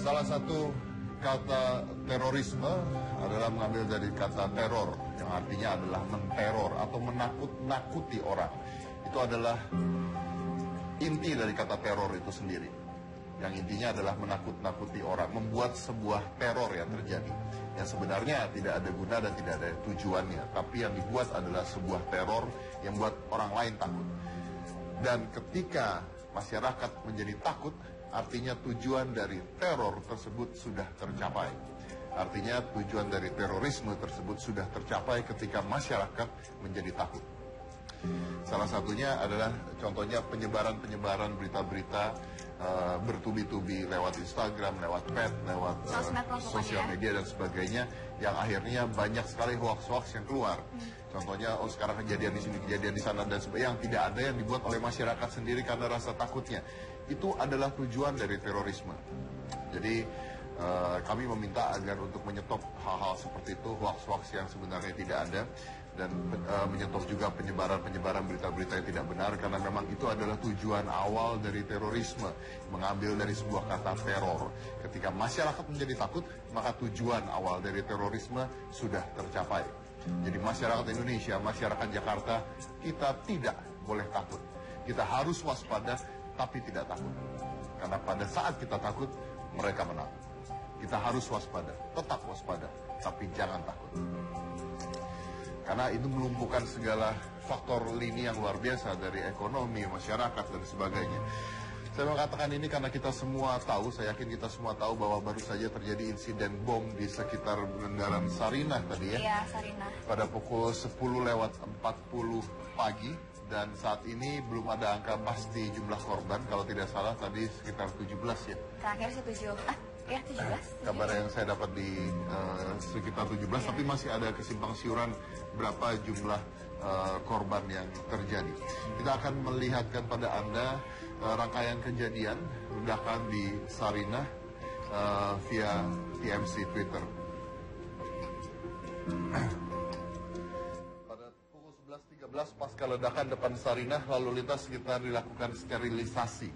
Salah satu kata terorisme adalah mengambil dari kata teror, yang artinya adalah menteror atau menakut-nakuti orang. Itu adalah inti dari kata teror itu sendiri. Yang intinya adalah menakut-nakuti orang, membuat sebuah teror yang terjadi. Yang sebenarnya tidak ada guna dan tidak ada tujuannya. Tapi yang dibuat adalah sebuah teror yang membuat orang lain takut. Dan ketika masyarakat menjadi takut, artinya tujuan dari teror tersebut sudah tercapai. Artinya tujuan dari terorisme tersebut sudah tercapai ketika masyarakat menjadi takut. Salah satunya adalah contohnya penyebaran berita-berita bertubi-tubi lewat Instagram, lewat pet, lewat sosial media dan sebagainya, yang akhirnya banyak sekali hoax-hoax yang keluar. Contohnya, sekarang kejadian di sini, kejadian di sana, dan sebagainya, yang tidak ada, yang dibuat oleh masyarakat sendiri karena rasa takutnya. Itu adalah tujuan dari terorisme. Jadi kami meminta agar untuk menyetop hal-hal seperti itu, hoax-hoax yang sebenarnya tidak ada, dan menyetop juga penyebaran berita-berita yang tidak benar, karena memang itu adalah tujuan awal dari terorisme, mengambil dari sebuah kata teror. Ketika masyarakat menjadi takut, maka tujuan awal dari terorisme sudah tercapai. Jadi masyarakat Indonesia, masyarakat Jakarta, kita tidak boleh takut. Kita harus waspada, tapi tidak takut. Karena pada saat kita takut, mereka menang. Kita harus waspada, tetap waspada, tapi jangan takut. Karena itu melumpuhkan segala faktor lini yang luar biasa dari ekonomi, masyarakat, dan sebagainya. Saya mengatakan ini karena kita semua tahu, saya yakin kita semua tahu bahwa baru saja terjadi insiden bom di sekitar Bundaran Sarinah tadi ya. Iya, Sarinah. Pada pukul 10:40 pagi, dan saat ini belum ada angka pasti jumlah korban. Kalau tidak salah tadi sekitar 17 ya. Terakhir sih 17. Kabar yang saya dapat di sekitar 17, tapi masih ada kesimpang siuran berapa jumlah korban yang terjadi. Kita akan melihatkan pada Anda rangkaian kejadian ledakan di Sarinah via TMC Twitter. Pada pukul 11.13 pasca ledakan depan Sarinah, lalu lintas sekitar dilakukan sterilisasi.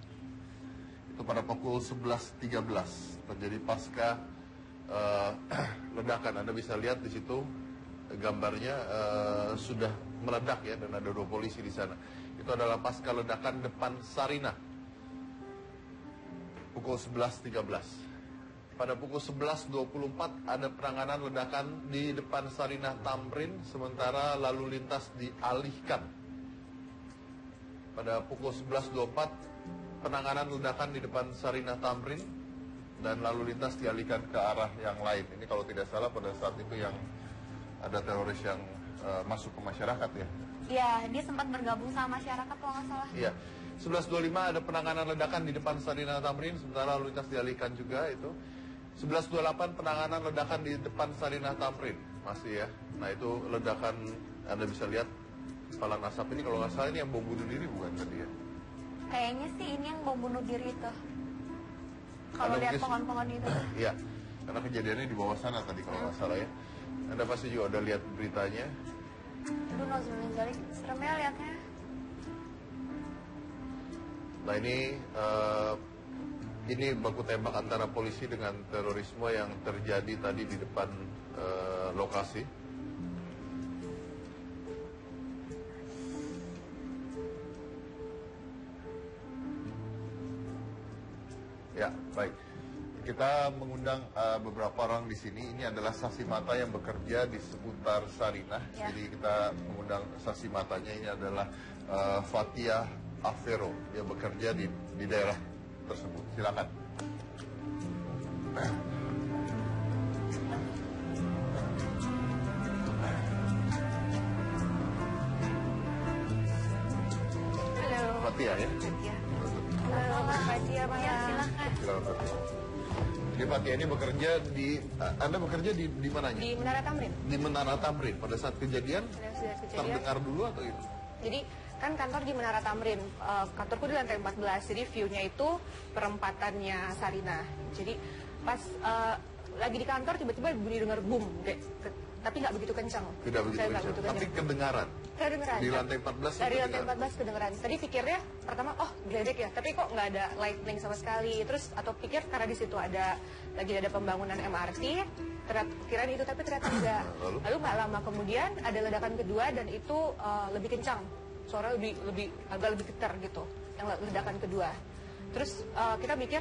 Itu pada pukul 11.13 terjadi pasca ledakan. Anda bisa lihat di situ gambarnya sudah meledak ya, dan ada 2 polisi di sana. Itu adalah pasca ledakan depan Sarinah pukul 11.13. Pada pukul 11.24 ada penanganan ledakan di depan Sarinah Tamrin, sementara lalu lintas dialihkan. Pada pukul 11.24 penanganan ledakan di depan Sarinah Tamrin dan lalu lintas dialihkan ke arah yang lain. Ini kalau tidak salah pada saat itu yang ada teroris yang masuk ke masyarakat ya. Iya, dia sempat bergabung sama masyarakat kalau nggak salah. Iya. 11.25 ada penanganan ledakan di depan Sarinah Tamrin, sementara lalu lintas dialihkan juga itu. 11.28 penanganan ledakan di depan Sarinah Tamrin, masih ya. Nah itu ledakan, Anda bisa lihat kepalan asap ini, kalau nggak salah ini yang bom bunuh diri bukan tadi ya? Kayaknya sih ini yang bom bunuh diri itu. Kalau lihat pohon-pohon itu. Iya, karena kejadiannya di bawah sana tadi kalau nggak salah ya. Anda pasti juga udah lihat beritanya. Aduh, nauzubillah, serem ya liatnya. Nah ini baku tembak antara polisi dengan terorisme yang terjadi tadi di depan lokasi. Ya, baik. Kita mengundang beberapa orang di sini. Ini adalah saksi mata yang bekerja di seputar Sarinah. Ya. Jadi kita mengundang saksi matanya. Ini adalah Fatia Afero. Dia bekerja di daerah tersebut. Silakan. Halo. Fatia ya? Fatia. Halo, Fatia. Ya, silakan. Jadi Fatia ini bekerja di, Anda bekerja di mananya? Di Menara Tamrin. Di Menara Tamrin. Pada saat kejadian, terdengar dulu atau itu? Jadi kan kantor di Menara Tamrin, kantorku di lantai 14, jadi view-nya itu perempatannya Sarinah. Jadi pas lagi di kantor tiba-tiba bunyi dengar boom, tapi nggak begitu kencang. Tidak begitu kencang, tapi kedengaran. Kedengeran. Di lantai 14 dari lantai 14 kedengeran. Tadi pikirnya pertama geledek ya, tapi kok nggak ada lightning sama sekali. Terus atau pikir karena di situ lagi ada pembangunan MRT, kirain itu, tapi ternyata enggak. Lalu nggak lama kemudian ada ledakan kedua dan itu lebih kencang, suara agak lebih getar gitu, yang ledakan kedua. Terus kita mikir,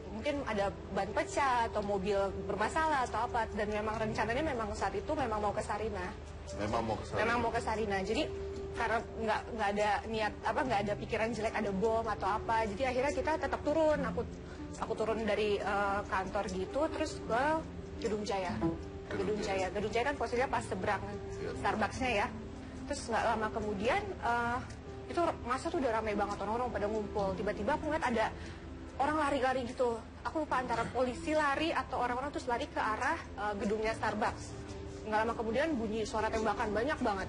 mungkin ada ban pecah atau mobil bermasalah atau apa. Dan memang rencananya memang saat itu memang mau ke Sarinah. Memang mau ke Sarinah. Jadi karena nggak ada niat nggak ada pikiran jelek ada bom atau apa. Jadi akhirnya kita tetap turun. Aku turun dari kantor gitu, terus ke Gedung Jaya. Gedung Jaya kan posisinya pas seberang Starbucksnya ya. Terus nggak lama kemudian itu masa tuh udah ramai banget, orang-orang pada ngumpul. Tiba-tiba aku ngeliat ada orang lari-lari gitu. Aku lupa antara polisi lari atau orang-orang terus lari ke arah gedungnya Starbucks. Nggak lama kemudian bunyi suara tembakan banyak banget.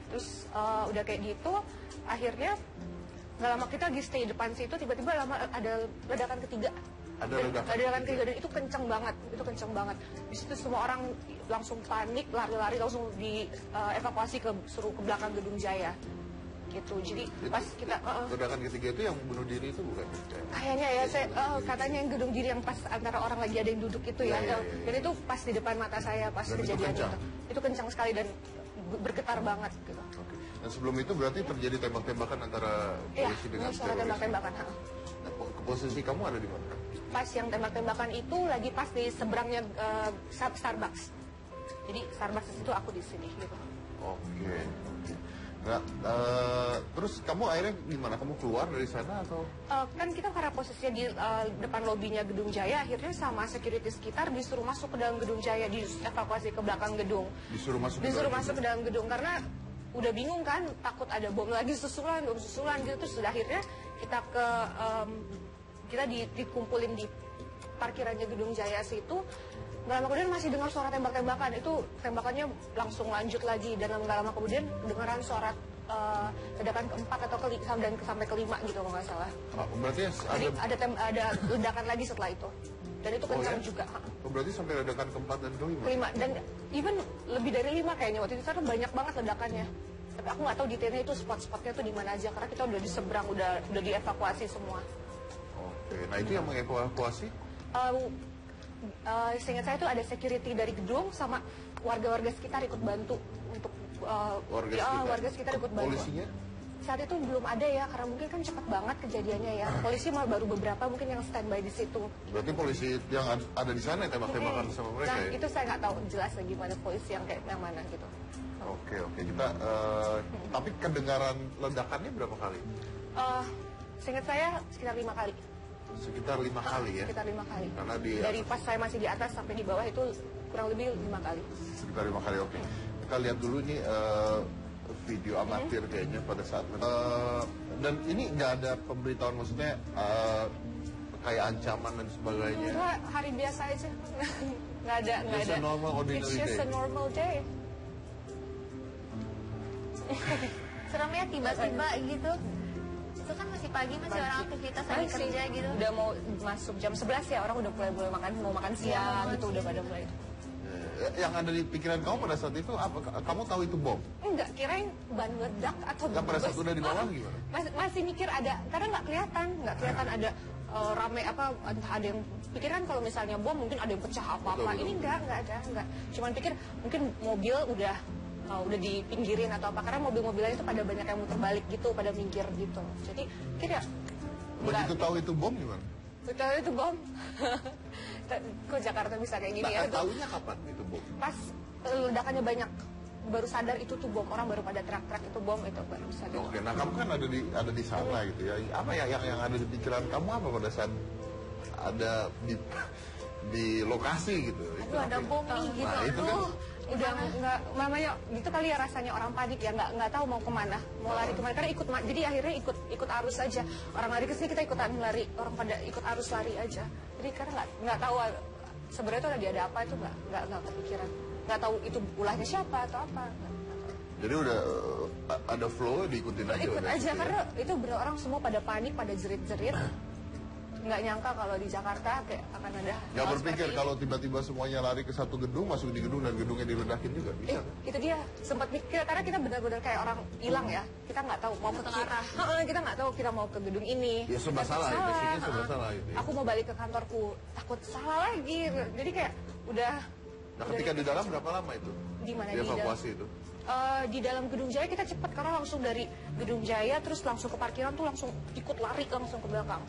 Terus udah kayak gitu, akhirnya nggak lama kita lagi stay depan situ, tiba-tiba ada ledakan ketiga. Ledakan ketiga dan itu kenceng banget. Di situ semua orang langsung panik, lari-lari, langsung dievakuasi suruh ke belakang Gedung Jaya. Gitu. Jadi pas kita ledakan ketiga itu yang bunuh diri itu bukan? Kayaknya ya, katanya yang gedung diri yang pas antara orang lagi ada yang duduk itu ya. Dan itu pas di depan mata saya pas dan kejadian itu. Itu kencang sekali dan bergetar banget gitu. Dan sebelum itu berarti terjadi tembak-tembakan antara polisi dengan suara teroris. Tembak-tembakan. Nah, posisi kamu ada di mana? Pas yang tembak-tembakan itu lagi pas di seberangnya Starbucks. Jadi Starbucks itu aku di sini gitu. Oke. Nah, terus kamu akhirnya gimana? Kamu keluar dari sana atau? Kan kita karena posisinya di depan lobinya Gedung Jaya, akhirnya sama security sekitar disuruh masuk ke dalam Gedung Jaya, dievakuasi ke belakang gedung. Disuruh masuk ke dalam gedung karena udah bingung kan, takut ada bom lagi susulan gitu. Terus akhirnya kita dikumpulin di parkirannya Gedung Jaya situ. Nggak lama kemudian masih dengar suara tembak-tembakan. Itu tembakannya langsung lanjut lagi. Dan nggak lama kemudian dengaran suara ledakan keempat atau sampai kelima gitu kalau nggak salah. Berarti ada ledakan lagi setelah itu. Dan itu kencang juga. Berarti sampai ledakan keempat dan kelima? Kelima. Dan even lebih dari 5 kayaknya waktu itu. Karena banyak banget ledakannya. Tapi aku nggak tahu detailnya itu spot-spotnya tuh di mana aja. Karena kita udah di seberang, udah dievakuasi semua. Oke. Nah itu yang mengevakuasi? Seingat saya itu ada security dari gedung sama warga-warga sekitar ikut bantu untuk warga sekitar ikut bantu. Polisinya? Saat itu belum ada ya, karena mungkin kan cepat banget kejadiannya ya. Polisi malah baru beberapa mungkin yang standby di situ. Berarti polisi yang ada di sana yang tembak-tembakan sama mereka ya? Itu saya nggak tahu jelas lagi mana polisi yang kayak yang mana gitu. Oke. Kita tapi kedengaran ledakannya berapa kali? Seingat saya sekitar 5 kali. Sekitar 5 kali ya? Sekitar 5 kali. Karena dari pas saya masih di atas sampai di bawah itu kurang lebih 5 kali. Sekitar 5 kali, oke. Kita lihat dulu nih video amatir kayaknya pada saat dan ini nggak ada pemberitahuan, maksudnya kayak ancaman dan sebagainya. Enggak, hari biasa aja. nggak ada. It's a normal ordinary It's just day. a normal day. Serem ya tiba-tiba gitu. Itu kan masih pagi, masih orang aktivitas lagi kerja gitu. Udah mau masuk jam 11 ya, orang udah mulai mau makan siang gitu, udah pada mulai. Yang ada di pikiran kamu pada saat itu apa? Kamu tahu itu bom? Enggak, kirain ban meledak atau Enggak, pada saat udah di bawah gimana? Masih mikir ada, karena nggak kelihatan ada rame entah ada yang pikiran kalau misalnya bom mungkin ada yang pecah apa-apa. Ini enggak ada. Cuman pikir mungkin mobil udah dipinggirin atau apa, karena mobil-mobilannya itu pada banyak yang muter balik gitu, pada minggir gitu. Jadi kira begitu tahu itu bom gimana? Tahu itu bom. Kok Jakarta bisa kayak gini ya? Tahunya kapan itu bom? Pas ledakannya banyak, baru sadar itu tuh bom. Orang baru pada teriak-teriak itu bom, itu baru sadar. Oke, nah kamu kan ada di sana gitu ya. Apa ya yang ada di pikiran kamu apa pada saat ada di lokasi gitu? Aduh, ada bom nih gitu. Nah, itu kan udah nggak, namanya gitu kali ya, rasanya orang panik ya, nggak tahu mau kemana, mau lari kemana, karena jadi akhirnya ikut arus aja. Orang lari ke sini, kita ikutan lari, orang pada ikut arus lari aja. Jadi karena nggak tahu sebenarnya itu lagi ada apa, itu nggak kepikiran, nggak tahu itu ulahnya siapa atau apa. Jadi udah ada flow diikutin aja. Ikut aja karena itu bener, orang semua pada panik, pada jerit-jerit nggak nyangka kalau di Jakarta kayak akan ada. Nggak hal berpikir seperti kalau tiba-tiba semuanya lari ke satu gedung, masuk di gedung dan gedungnya diledakin juga ini. bisa. Itu dia sempat mikir karena kita benar-benar kayak orang hilang ya. Kita nggak tahu mau ke arah. Kita nggak tahu kita mau ke gedung ini. Ya serba Takut salah, basicnya serba salah itu. Ya. Aku mau balik ke kantorku, takut salah lagi. Jadi kayak udah. Nah, ketika di dalam berapa lama itu? Di mana Dievakuasi itu? Di dalam Gedung Jaya kita cepat karena langsung dari Gedung Jaya terus langsung ke parkiran tuh langsung ikut lari langsung ke belakang,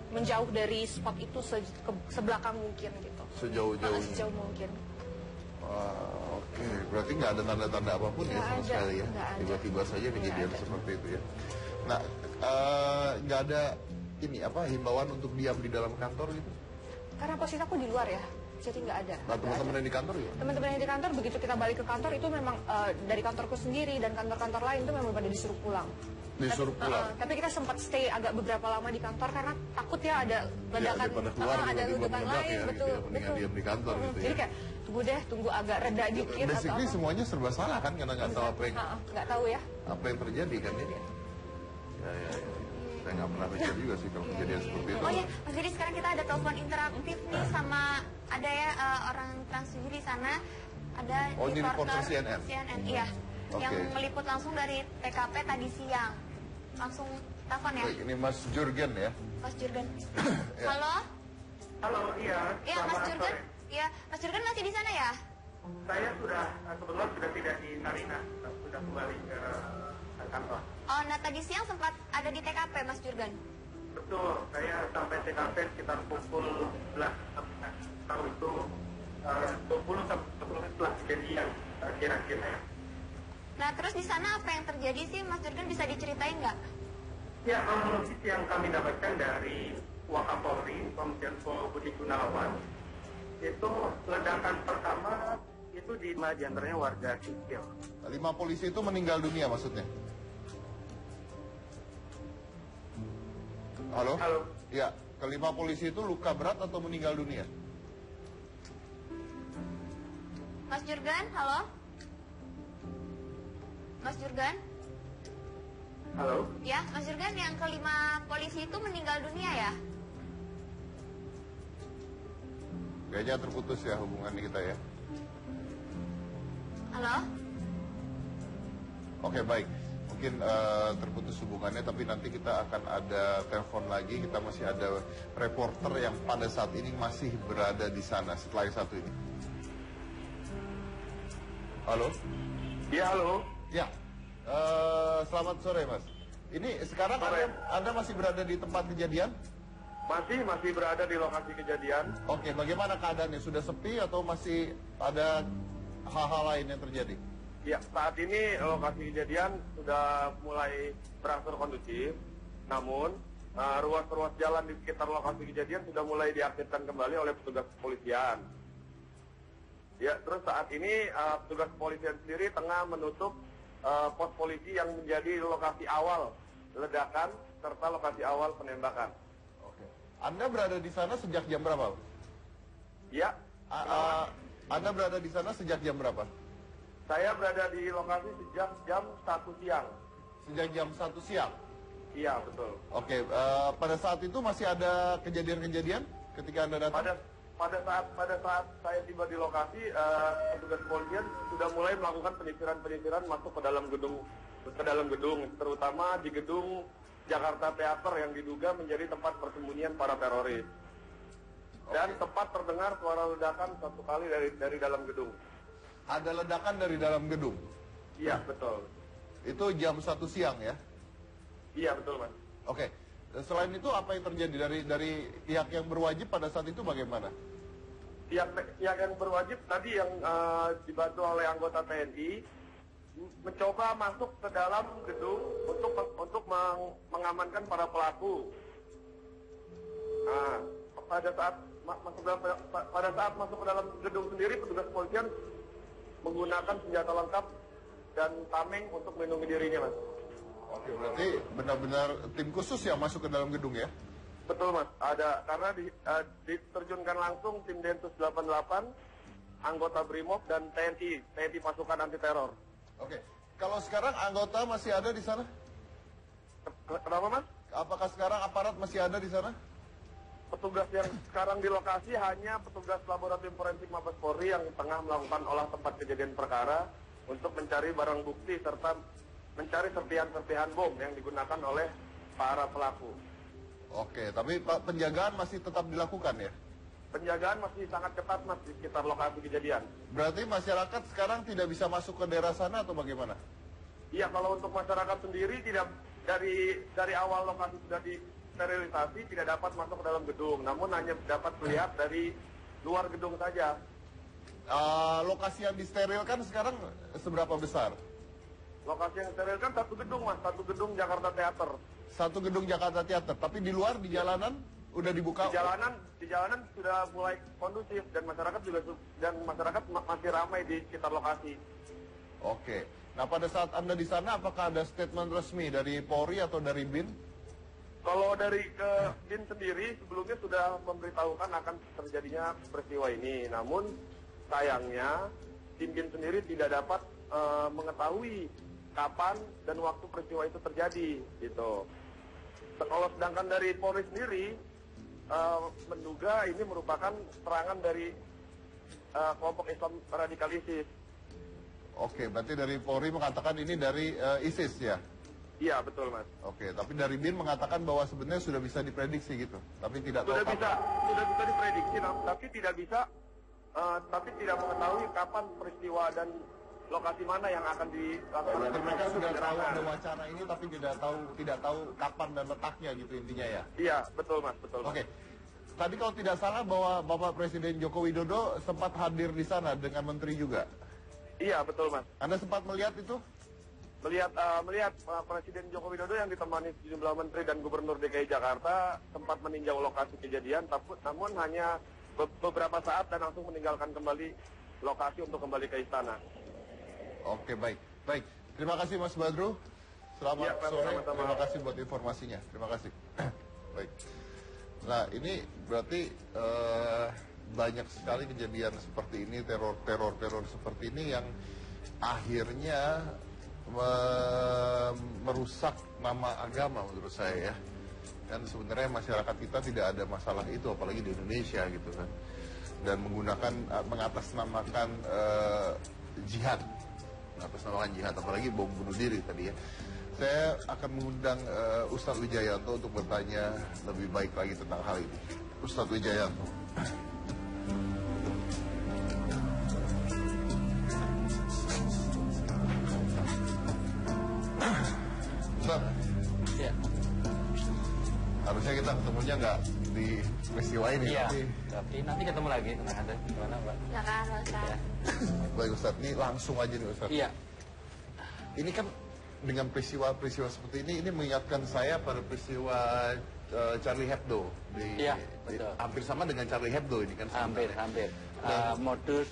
menjauh dari spot itu sebelakang mungkin gitu. Sejauh-jauhnya. Sejauh mungkin. Oke. Berarti nggak ada tanda-tanda apapun ya sama sekali ya. Nggak ada. Tiba-tiba saja kejadian seperti itu ya. Nah, nggak ada ini apa himbauan untuk diam di dalam kantor gitu? Karena posisi aku di luar ya, jadi nggak ada. Nah, teman-teman yang di kantor ya? Teman-teman yang di kantor begitu kita balik ke kantor itu memang dari kantorku sendiri dan kantor-kantor lain itu memang pada disuruh pulang. Disuruh pulang. Tapi kita sempat stay agak beberapa lama di kantor karena takut ya ada ledakan, daripada keluar ada tiba-tiba ledakan meledak lain, ya, betul, gitu ya, mendingan diam di kantor gitu ya. Jadi kayak tunggu agak reda dikit atau Basically apa. semuanya serba salah kan karena nggak tahu Nggak tahu ya. apa yang terjadi kan ya. Ya. Saya nggak pernah baca juga sih kalau kejadian seperti itu. Oh iya, Mas Didi sekarang kita ada telepon interaktif nih sama ada ya orang Trans TV di sana. Ada Oh, ini reporter CNN? CNN, iya. Oke. Yang meliput langsung dari TKP tadi siang. Langsung telepon ya, Baik, ini Mas Jurgen ya. Mas Jurgen. Ya. Halo? Halo, iya. Iya, Mas Selamat Jurgen. sore. Iya, Mas Jurgen masih di sana ya? Saya sudah kebetulan sudah tidak di Sarina, sudah kembali ke kantor. Oh, nah tadi siang sempat ada di TKP, Mas Jurgen. Betul, saya sampai TKP sekitar pukul 11. Tahu itu 20 sampai 10 menit setelah kejadian kira-kira. Nah, terus di sana apa yang terjadi sih, Mas Jurgen bisa diceritain nggak? Ya, kronologis yang kami dapatkan dari Wakapolri, Komjen Pol Budi Gunawan, itu ledakan pertama itu di diantaranya warga sipil. 5 polisi itu meninggal dunia maksudnya? Halo? Halo. Ya, kelima polisi itu luka berat atau meninggal dunia? Mas Jurgen, halo? Mas Jurgen? Halo. Ya, Mas Jurgen, yang kelima polisi itu meninggal dunia ya? Kayaknya terputus ya hubungan kita ya. Halo? Oke, baik. Mungkin terputus hubungannya, tapi nanti kita akan ada telepon lagi. Kita masih ada reporter yang pada saat ini masih berada di sana setelah yang satu ini. Halo? Ya, halo. Ya, selamat sore Mas. Ini sekarang Sore. anda masih berada di tempat kejadian? Masih berada di lokasi kejadian. Oke, bagaimana keadaannya? Sudah sepi atau masih ada hal-hal lain yang terjadi? Ya, saat ini lokasi kejadian sudah mulai berangsur kondusif. Namun, ruas-ruas jalan di sekitar lokasi kejadian sudah mulai diaktifkan kembali oleh petugas kepolisian. Ya, terus saat ini petugas kepolisian sendiri tengah menutup pos polisi yang menjadi lokasi awal ledakan serta lokasi awal penembakan. Oke. Anda berada di sana sejak jam berapa? Ya, Anda berada di sana sejak jam berapa? saya berada di lokasi sejak jam 1 siang. Sejak jam 1 siang? Iya, betul. Oke, pada saat itu masih ada kejadian-kejadian ketika Anda datang? Pada saat saya tiba di lokasi, petugas kepolisian sudah mulai melakukan penyisiran masuk ke dalam gedung, terutama di gedung Jakarta Theater yang diduga menjadi tempat persembunyian para teroris. Dan tepat terdengar suara ledakan satu kali dari dalam gedung. Ada ledakan dari dalam gedung? Iya, betul. Itu jam 1 siang ya? Iya, betul, Mas. Oke. Selain itu apa yang terjadi dari pihak yang berwajib pada saat itu bagaimana? Pihak yang berwajib tadi yang dibantu oleh anggota TNI mencoba masuk ke dalam gedung untuk mengamankan para pelaku. Nah, pada saat masuk ke dalam gedung sendiri, petugas kepolisian menggunakan senjata lengkap dan tameng untuk melindungi dirinya, Mas. Oke, berarti benar-benar tim khusus yang masuk ke dalam gedung ya? Betul, Mas. Ada karena diterjunkan langsung tim Densus 88, anggota Brimob dan TNI pasukan anti teror. Oke. Kalau sekarang anggota masih ada di sana? Kenapa, Mas? Apakah sekarang aparat masih ada di sana? Petugas yang sekarang di lokasi hanya petugas laboratorium forensik Mabes Polri yang tengah melakukan olah tempat kejadian perkara untuk mencari barang bukti serta mencari serpihan-serpihan bom yang digunakan oleh para pelaku. Oke, tapi penjagaan masih tetap dilakukan ya? Penjagaan masih sangat ketat Mas di sekitar lokasi kejadian. Berarti masyarakat sekarang tidak bisa masuk ke daerah sana atau bagaimana? Iya, kalau untuk masyarakat sendiri tidak dari awal lokasi sudah disterilisasi tidak dapat masuk ke dalam gedung, namun hanya dapat melihat dari luar gedung saja. Lokasi yang disterilkan sekarang seberapa besar? Lokasi yang steril kan satu gedung Mas, satu gedung Jakarta Theater. Satu gedung Jakarta Theater, tapi di luar di jalanan udah dibuka. Di jalanan sudah mulai kondusif dan masyarakat masih ramai di sekitar lokasi. Oke. Nah, pada saat Anda di sana apakah ada statement resmi dari Polri atau dari BIN? Kalau dari ke BIN sendiri sebelumnya sudah memberitahukan akan terjadinya peristiwa ini. Namun sayangnya tim BIN sendiri tidak dapat mengetahui kapan dan waktu peristiwa itu terjadi gitu. Kalau sedangkan dari Polri sendiri menduga ini merupakan serangan dari kelompok Islam radikal ISIS. Oke, berarti dari Polri mengatakan ini dari ISIS ya? Iya, betul Mas. Oke, tapi dari BIN mengatakan bahwa sebenarnya sudah bisa diprediksi gitu, tapi tidak tahu kapan. Sudah bisa diprediksi, tapi tidak mengetahui kapan peristiwa dan lokasi mana yang akan dilakukan. Berarti mereka sudah tahu ada wacana ini, tapi tidak tahu kapan dan letaknya gitu intinya ya? Iya, betul Mas, betul Mas. Oke, tadi kalau tidak salah bahwa Bapak Presiden Joko Widodo sempat hadir di sana dengan Menteri juga? Iya, betul Mas. Anda sempat melihat itu? Melihat Presiden Joko Widodo yang ditemani sejumlah menteri dan gubernur DKI Jakarta sempat meninjau lokasi kejadian, namun hanya beberapa saat dan langsung meninggalkan kembali lokasi untuk kembali ke istana. Oke, baik. Terima kasih Mas Badru. Selamat Ya, sore. sama-sama. Terima kasih buat informasinya. Terima kasih. Baik. Nah, ini berarti banyak sekali kejadian seperti ini, teror seperti ini yang akhirnya merusak nama agama menurut saya ya. Dan sebenarnya masyarakat kita tidak ada masalah itu, apalagi di Indonesia gitu kan. Dan mengatasnamakan jihad, apalagi bom bunuh diri tadi ya. Saya akan mengundang Ustadz Wijayanto untuk bertanya lebih baik lagi tentang hal ini. Ustadz Wijayanto. Ustadz. Ya. Harusnya kita ketemunya nggak di peristiwa ini, Iya, tapi nanti ketemu lagi, tenang aja. Gimana, Mbak? Silakan Ustaz. Ya. Baik Ustadz, ini langsung aja nih Ustadz. Iya. Ini kan dengan peristiwa seperti ini mengingatkan saya pada peristiwa Charlie Hebdo. Iya, betul. Hampir sama dengan Charlie Hebdo ini kan. Hampir. Modus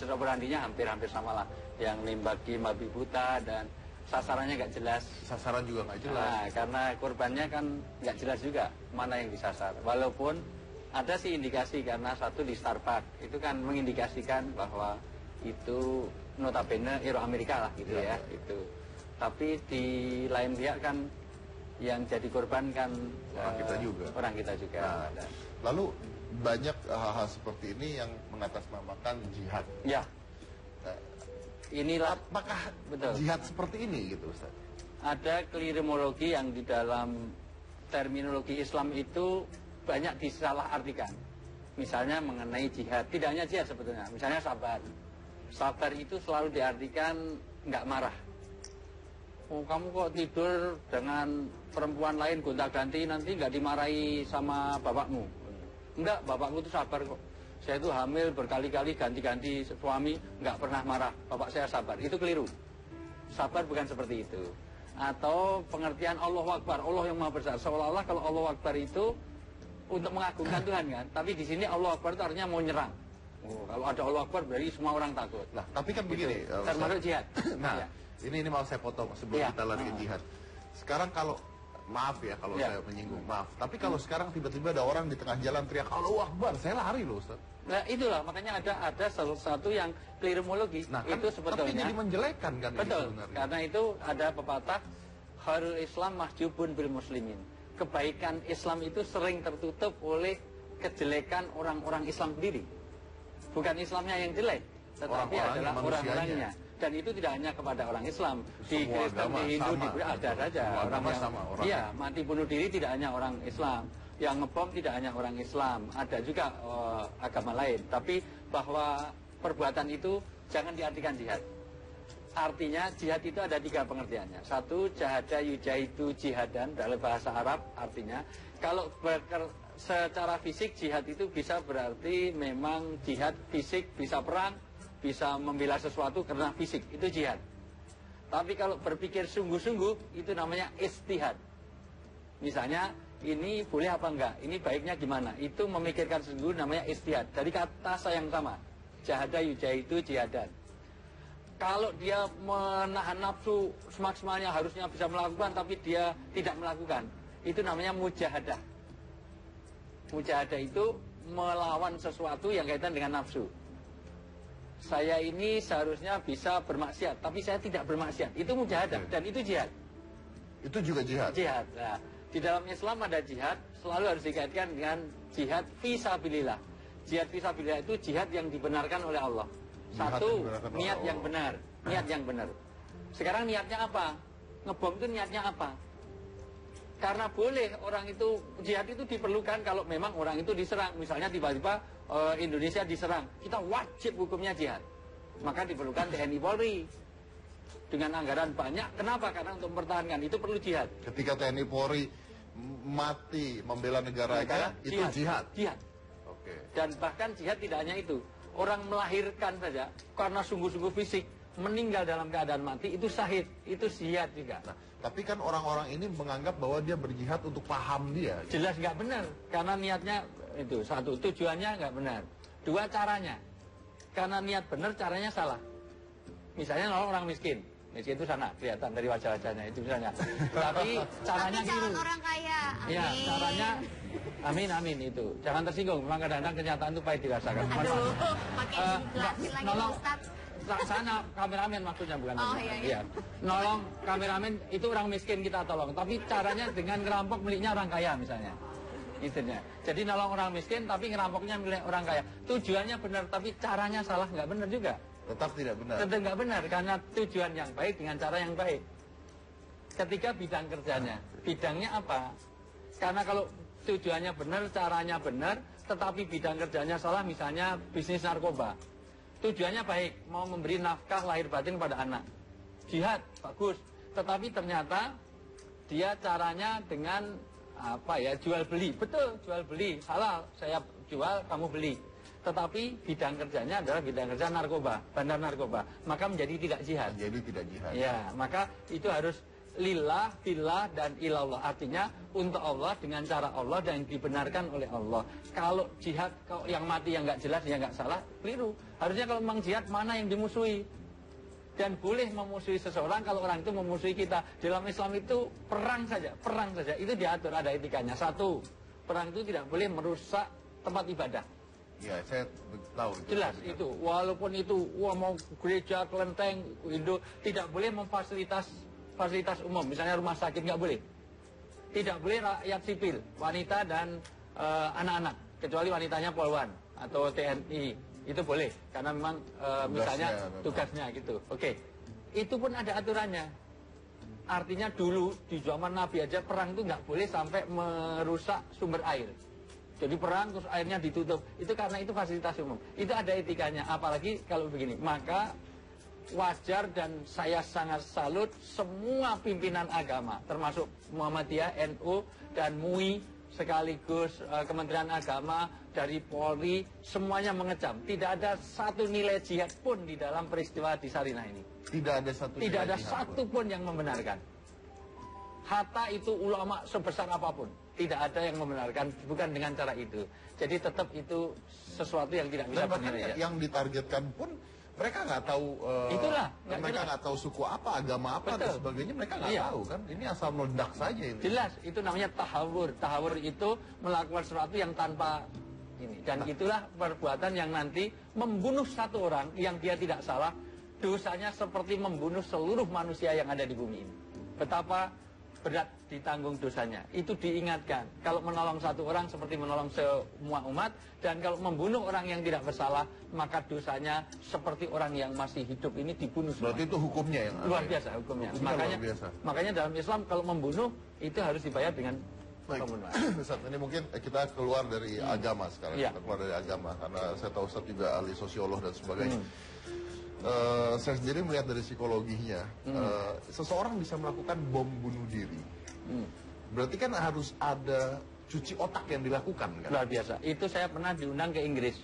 operandinya hampir sama lah. Yang nembaki babi buta dan sasarannya nggak jelas. Sasaran juga nggak jelas. Nah, karena korbannya kan nggak jelas juga mana yang disasar. Walaupun ada sih indikasi karena satu di Starbucks itu kan mengindikasikan bahwa itu notabene Euro Amerika lah gitu ya. Itu. Tapi di lain pihak kan yang jadi korban kan orang kita juga. Nah, lalu banyak hal-hal seperti ini yang mengatasnamakan jihad. Ya. Nah, inilah apakah betul. Jihad seperti ini gitu Ustaz? Ada kelirimologi yang di dalam terminologi Islam itu banyak disalahartikan. Misalnya mengenai jihad, tidak hanya jihad sebetulnya. Misalnya sabar. Sabar itu selalu diartikan nggak marah. Oh, kamu kok tidur dengan perempuan lain gonta-ganti nanti nggak dimarahi sama bapakmu? Enggak, bapakku itu sabar kok. Saya itu hamil berkali-kali ganti-ganti suami nggak pernah marah. Bapak saya sabar. Itu keliru. Sabar bukan seperti itu. Atau pengertian Allahu Akbar, Allah yang Maha Besar. Seolah-olah kalau Allahu Akbar itu untuk mengagungkan Tuhan kan. Tapi di sini Allahu Akbar itu artinya mau nyerang. Oh, kalau ada Allahu Akbar berarti semua orang takut. Nah, tapi kan begini. Termasuk jihad. Nah, ya. ini mau saya potong sebelum kita lari ke jihad. Sekarang kalau maaf ya kalau saya menyinggung, maaf. Tapi kalau sekarang tiba-tiba ada orang di tengah jalan teriak Allahu Akbar, saya lari loh Ustaz. Nah itulah makanya ada sesuatu yang kelirimologi. Nah, kan, itu sebetulnya. tapi jadi menjelekan kan betul. Ini sebenarnya. Karena itu ada pepatah khairul Islam mahjubun bil muslimin. Kebaikan Islam itu sering tertutup oleh kejelekan orang-orang Islam sendiri. Bukan Islamnya yang jelek, tetapi adalah orang-orangnya. Dan itu tidak hanya kepada orang Islam, di Kristen, di Hindu, di Buddha ada saja orang yang iya, mati bunuh diri tidak hanya orang Islam, yang ngebom tidak hanya orang Islam, ada juga agama lain. Tapi bahwa perbuatan itu jangan diartikan jihad. Artinya jihad itu ada 3 pengertiannya. Satu, jahada yujahidu jihadan dalam bahasa Arab, artinya kalau secara fisik jihad itu bisa berarti memang jihad fisik, bisa perang, bisa membela sesuatu karena fisik, itu jihad. Tapi kalau berpikir sungguh-sungguh itu namanya istihad. Misalnya ini boleh apa enggak, ini baiknya gimana, itu memikirkan sungguh namanya istihad. Dari kata yang sama, jahada yujahidu jihadan. Kalau dia menahan nafsu semaksimalnya harusnya bisa melakukan, tapi dia tidak melakukan, itu namanya mujahadah. Mujahadah itu melawan sesuatu yang kaitan dengan nafsu. Saya ini seharusnya bisa bermaksiat, tapi saya tidak bermaksiat. Itu mujahadah, dan itu jihad. Itu juga jihad? Jihad. Nah, di dalam Islam ada jihad, selalu harus dikaitkan dengan jihad fisabilillah. Jihad fisabilillah itu jihad yang dibenarkan oleh Allah. Satu, niat yang benar. Niat yang benar. Sekarang niatnya apa? Ngebom itu niatnya apa? Karena boleh orang itu, jihad itu diperlukan kalau memang orang itu diserang. Misalnya tiba-tiba Indonesia diserang, kita wajib hukumnya jihad. Maka diperlukan TNI Polri dengan anggaran banyak. Kenapa? Karena untuk mempertahankan itu perlu jihad. Ketika TNI Polri mati membela negaranya, itu jihad. Jihad. Oke. Dan bahkan jihad tidak hanya itu. Orang melahirkan saja karena sungguh-sungguh fisik meninggal dalam keadaan mati itu syahid, itu jihad juga. Nah, tapi kan orang-orang ini menganggap bahwa dia berjihad untuk paham dia. Jelas nggak benar, karena niatnya itu satu, tujuannya nggak benar. Dua, caranya, karena niat benar caranya salah. Misalnya orang miskin itu sana kelihatan dari wajah-wajahnya itu misalnya. Tapi caranya calon orang kaya. Amin. Ya, caranya amin itu. Jangan tersinggung, memang kadang-kadang kenyataan itu pahit dirasakan. Aduh, pakai dijelasin lagi nolong, Ustaz. Sana kameramen maksudnya bukan. Oh, iya. Nolong kameramen itu orang miskin kita tolong, tapi caranya dengan ngerampok miliknya orang kaya misalnya. Intinya. Jadi nolong orang miskin tapi ngerampoknya milik orang kaya. Tujuannya benar tapi caranya salah, nggak benar juga. Tetap tidak benar. Tetap nggak benar karena tujuan yang baik dengan cara yang baik. Ketiga, bidang kerjanya. Bidangnya apa? Karena kalau tujuannya benar, caranya benar, tetapi bidang kerjanya salah, misalnya bisnis narkoba. Tujuannya baik, mau memberi nafkah lahir batin pada anak. Jihad, bagus. Tetapi ternyata dia caranya dengan apa ya, jual beli. Betul, jual beli, halal. Saya jual, kamu beli. Tetapi bidang kerjanya adalah bidang kerja narkoba, bandar narkoba. Maka menjadi tidak jihad. Jadi tidak jihad. Ya, maka itu harus lillah, billah, dan ilallah. Artinya untuk Allah, dengan cara Allah, dan dibenarkan oleh Allah. Kalau jihad, kalau yang mati yang nggak jelas, yang nggak salah, keliru. Harusnya kalau memang jihad, mana yang dimusuhi. Dan boleh memusuhi seseorang kalau orang itu memusuhi kita. Dalam Islam itu perang saja. Itu diatur, ada etikanya. Satu, perang itu tidak boleh merusak tempat ibadah. Ya, saya tahu. Jelas itu. Walaupun itu mau gereja, kelenteng, Indo, tidak boleh memfasilitas umum. Misalnya rumah sakit nggak boleh. Tidak boleh rakyat sipil, wanita dan anak-anak, kecuali wanitanya polwan atau TNI. Itu boleh karena memang misalnya tugasnya gitu. Oke. Itu pun ada aturannya. Artinya dulu di zaman Nabi aja perang itu nggak boleh sampai merusak sumber air. Jadi perang terus airnya ditutup. Itu karena itu fasilitas umum. Itu ada etikanya. Apalagi kalau begini. Maka wajar dan saya sangat salut semua pimpinan agama. Termasuk Muhammadiyah, NU, dan MUI. Sekaligus Kementerian Agama, dari Polri. Semuanya mengecam. Tidak ada satu nilai jihad pun di dalam peristiwa di Sarinah ini. Tidak ada satu. Tidak ada satu pun yang membenarkan. Hatta itu ulama sebesar apapun, tidak ada yang membenarkan, bukan dengan cara itu. Jadi tetap itu sesuatu yang tidak bisa bernilai. Yang ditargetkan pun mereka nggak tahu. Itulah. Mereka nggak tahu suku apa, agama apa, dan sebagainya. Mereka nggak tahu kan. Ini asal meledak saja ini. Jelas, itu namanya tahawur. Tahawur itu melakukan sesuatu yang tanpa ini. Dan itulah perbuatan yang nanti membunuh satu orang yang dia tidak salah. Dosanya seperti membunuh seluruh manusia yang ada di bumi ini. Betapa berat ditanggung dosanya. Itu diingatkan. Kalau menolong satu orang seperti menolong semua umat, dan kalau membunuh orang yang tidak bersalah, maka dosanya seperti orang yang masih hidup ini dibunuh semua. Berarti itu hukumnya yang Luar biasa hukumnya. Hukumnya luar biasa. Makanya dalam Islam kalau membunuh itu harus dibayar dengan pembunuhan. Ustaz, ini mungkin kita keluar dari agama sekarang. Iya. Kita keluar dari agama karena saya tahu Ustaz juga ahli sosiolog dan sebagainya. Saya sendiri melihat dari psikologinya, seseorang bisa melakukan bom bunuh diri. Berarti kan harus ada cuci otak yang dilakukan kan? Luar biasa. Itu saya pernah diundang ke Inggris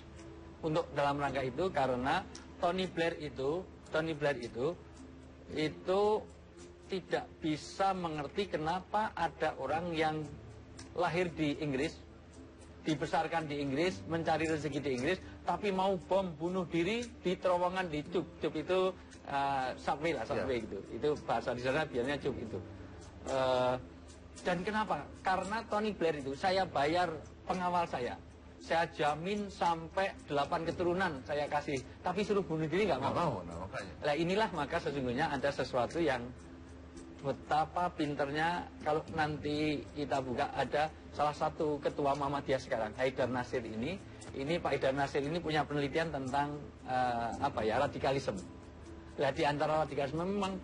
untuk dalam rangka itu karena Tony Blair itu tidak bisa mengerti kenapa ada orang yang lahir di Inggris, dibesarkan di Inggris, mencari rezeki di Inggris, tapi mau bom bunuh diri di terowongan di Cub itu subway gitu. Itu bahasa di sana biasanya Cub itu. Dan kenapa? Karena Tony Blair itu saya bayar pengawal saya jamin sampai 8 keturunan saya kasih, tapi suruh bunuh diri nggak mau. Nah, makanya. Nah inilah maka sesungguhnya ada sesuatu yang betapa pinternya. Kalau nanti kita buka, ada salah satu ketua Muhammadiyah sekarang, Haidar Nasir ini Pak Haidar Nasir ini punya penelitian tentang radikalisme. Nah di antara radikalisme memang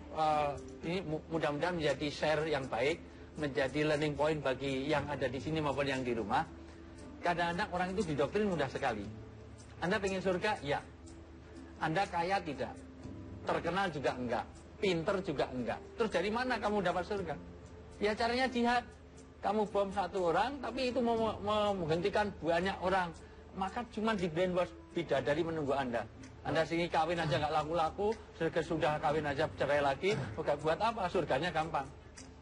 ini mudah-mudahan menjadi share yang baik, menjadi learning point bagi yang ada di sini maupun yang di rumah. Kadang-kadang orang itu didoktrin mudah sekali. Anda pengen surga? Ya. Anda kaya? Tidak. Terkenal juga enggak. Pinter juga enggak. Terus dari mana kamu dapat surga? Ya caranya jihad. Kamu bom satu orang, tapi itu mau menghentikan banyak orang. Maka cuma di brainwash, bidadari menunggu Anda. Anda sini kawin aja nggak laku-laku, sudah kawin aja cerai lagi. Buat apa? Surganya gampang.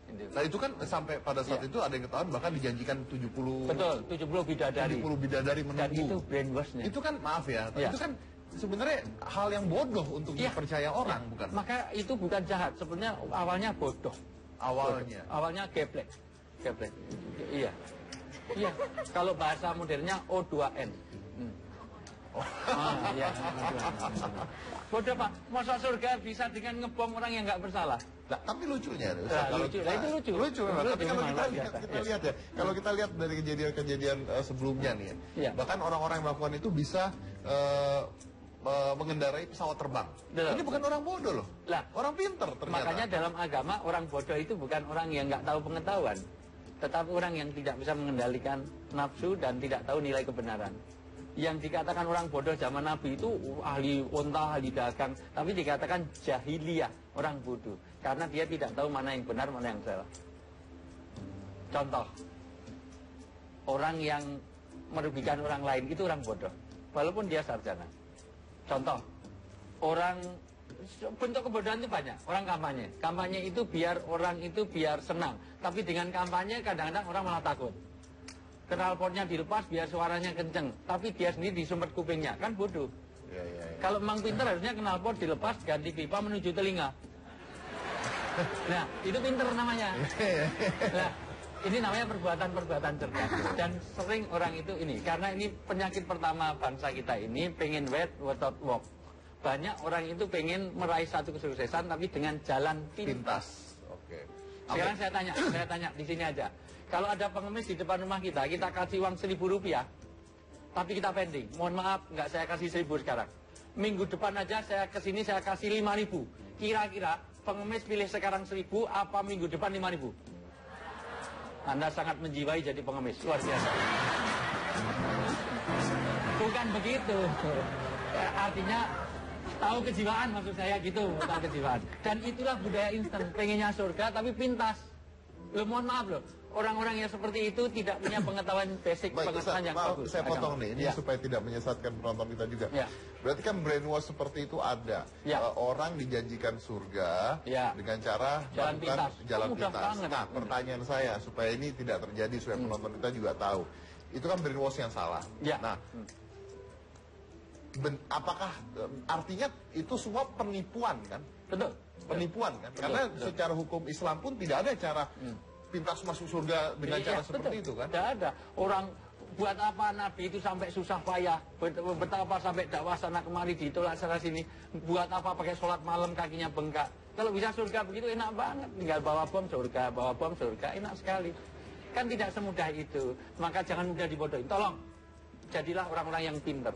Nah itu kan sampai pada saat itu ada yang ketahuan bahkan dijanjikan 70. Betul, 70 bidadari. 70 bidadari menunggu. Dan itu brainwashnya. Itu kan maaf ya, itu kan sebenarnya hal yang bodoh untuk dipercaya orang, bukan? Maka itu bukan jahat, sebenarnya awalnya bodoh. Awalnya geblek. Iya. Kalau bahasa modernnya O2N. Iya. Bodoh Pak, masa surga bisa dengan ngebom orang yang nggak bersalah? Nah, tapi lucunya, itu lucu. Tapi kalau kita lihat ya, kalau kita lihat dari kejadian-kejadian sebelumnya nih, bahkan orang-orang yang melakukan itu bisa mengendarai pesawat terbang. Ini bukan orang bodoh loh, orang pinter ternyata. Makanya dalam agama orang bodoh itu bukan orang yang nggak tahu pengetahuan, tetapi orang yang tidak bisa mengendalikan nafsu dan tidak tahu nilai kebenaran. Yang dikatakan orang bodoh zaman Nabi itu ahli unta, ahli dagang, tapi dikatakan jahiliyah, orang bodoh, karena dia tidak tahu mana yang benar, mana yang salah. Contoh, orang yang merugikan orang lain itu orang bodoh, walaupun dia sarjana. Contoh, orang bentuk kebodohan itu banyak. Orang kampanye itu biar orang itu biar senang, tapi dengan kampanye kadang-kadang orang malah takut. Knalpotnya dilepas biar suaranya kenceng, tapi dia sendiri disumpet kupingnya, kan bodoh. Kalau memang pintar harusnya knalpot dilepas, ganti pipa menuju telinga. Nah, itu pintar namanya. Nah, ini namanya perbuatan cerdas. Dan sering orang itu ini, karena ini penyakit pertama bangsa kita ini, pengen without walk. Banyak orang itu pengen meraih satu kesuksesan, tapi dengan jalan pintas. Sekarang saya tanya di sini aja. Kalau ada pengemis di depan rumah kita kasih uang 1.000 rupiah, tapi kita pending. Mohon maaf, nggak saya kasih 1.000 sekarang. Minggu depan aja saya kesini saya kasih 5.000. Kira-kira pengemis pilih sekarang 1.000, apa minggu depan 5.000? Anda sangat menjiwai jadi pengemis, luar biasa. Bukan begitu. Artinya tahu kejiwaan maksud saya gitu, tahu kejiwaan. Dan itulah budaya instan, pengennya surga tapi pintas. Mohon maaf loh, orang-orang yang seperti itu tidak punya pengetahuan basic, pengetahuan yang bagus. Saya potong nih, ini supaya tidak menyesatkan penonton kita juga. Berarti kan brainwash seperti itu ada. Orang dijanjikan surga dengan cara jalan pintas. Jalan pintas. Nah, pertanyaan saya supaya ini tidak terjadi, supaya penonton kita juga tahu. Itu kan brainwash yang salah. Nah, apakah artinya itu semua penipuan kan? Betul. Penipuan kan? Karena secara hukum Islam pun tidak ada cara pintas masuk surga dengan cara seperti itu kan? Tidak ada. Orang Buat apa Nabi itu sampai susah payah? Betapa sampai dakwah sana kemari ditolak sana sini? Buat apa pakai sholat malam kakinya bengkak? Kalau bisa surga begitu enak banget. Tinggal bawa bom surga, enak sekali. Kan tidak semudah itu. Maka jangan mudah dibodohin. Tolong, jadilah orang-orang yang pinter.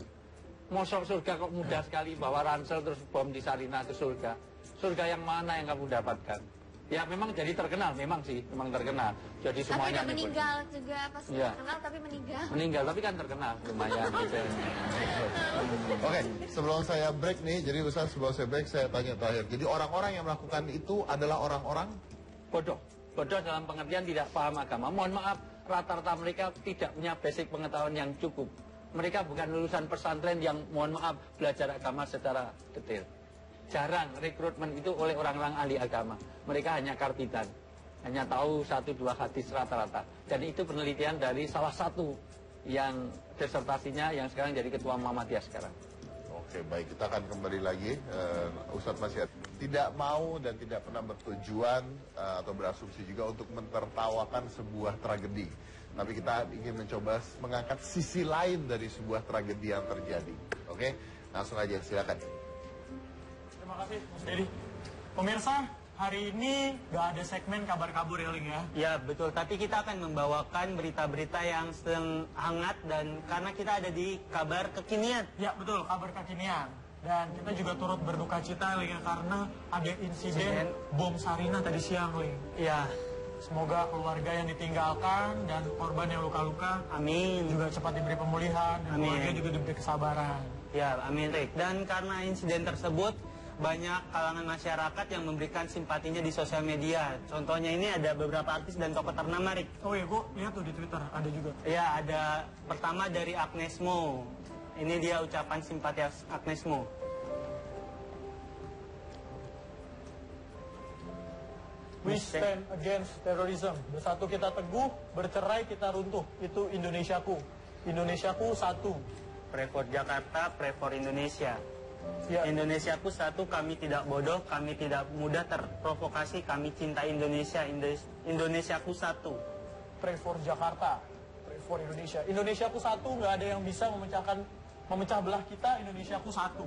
Mosok surga kok mudah sekali, bawa ransel terus bom di Sarinah ke surga. Surga yang mana yang kamu dapatkan? Ya memang jadi terkenal, memang terkenal. Jadi semuanya. Tapi meninggal juga pas terkenal tapi meninggal. Meninggal tapi kan terkenal, lumayan gitu. Oke, sebelum saya break nih, jadi Ustaz sebelum saya break saya tanya terakhir. Jadi orang-orang yang melakukan itu adalah orang-orang bodoh. Bodoh dalam pengertian tidak paham agama. Mohon maaf, rata-rata mereka tidak punya basic pengetahuan yang cukup. Mereka bukan lulusan pesantren yang mohon maaf belajar agama secara detail. Jarang rekrutmen itu oleh orang-orang ahli agama. Mereka hanya karbitan, hanya tahu 1-2 hadis rata-rata. Dan itu penelitian dari salah satu yang disertasinya yang sekarang jadi ketua Muhammadiyah sekarang. Oke, baik, kita akan kembali lagi. Ustadz Masyad tidak mau dan tidak pernah bertujuan atau berasumsi juga untuk mentertawakan sebuah tragedi. Tapi kita ingin mencoba mengangkat sisi lain dari sebuah tragedi yang terjadi. Oke, langsung aja, silakan. Terima kasih, Mas Dedi. Pemirsa, hari ini nggak ada segmen kabar kabur ya, Ling ya? Ya, betul. Tapi kita akan membawakan berita-berita yang sedang hangat dan karena kita ada di kabar kekinian. Ya, betul, kabar kekinian. Dan kita juga turut berduka cita, Ling ya, karena ada insiden bom Sarinah tadi siang, Ling. Ya. Semoga keluarga yang ditinggalkan dan korban yang luka-luka Amin. juga cepat diberi pemulihan dan Amin. keluarga juga diberi kesabaran. Ya, amin, Rick. Dan karena insiden tersebut banyak kalangan masyarakat yang memberikan simpatinya di sosial media. Contohnya ini ada beberapa artis dan tokoh ternama, Rick. Oh iya, gue lihat tuh di Twitter, ada juga. Ya, ada pertama dari Agnes Mo. Ini dia ucapan simpati Agnes Mo. We stand against terrorism. Bersatu kita teguh, bercerai kita runtuh. Itu Indonesiaku. Indonesiaku satu. Pray for Jakarta, pray for Indonesia. Ya. Indonesiaku satu, kami tidak bodoh, kami tidak mudah terprovokasi, kami cinta Indonesia. Indonesiaku satu. Pray for Jakarta, pray for Indonesia. Indonesiaku satu, nggak ada yang bisa memecah belah kita. Indonesiaku satu.